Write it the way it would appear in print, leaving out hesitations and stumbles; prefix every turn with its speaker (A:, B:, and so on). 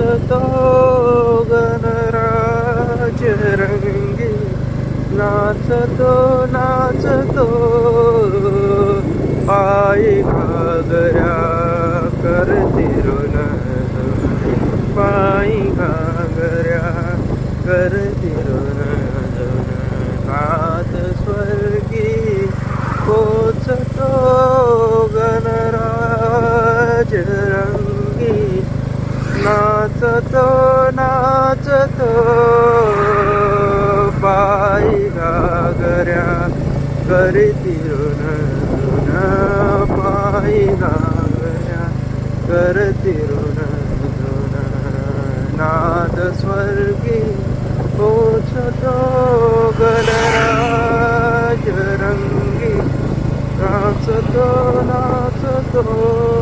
A: नाचतो गणराज रंगी, नाचतो नाचतो पायी घागऱ्या करती ऋण, पायी घागऱ्या करती ऋण, नाद स्वर्गी पोचतो गणराज रंगी, नाचतो नाचतो पायी घागऱ्या करती ऋण, पायी घागऱ्या करती ऋण, नाद स्वर्गी पोचतो गणराज रंगी, नाचतो नाचतो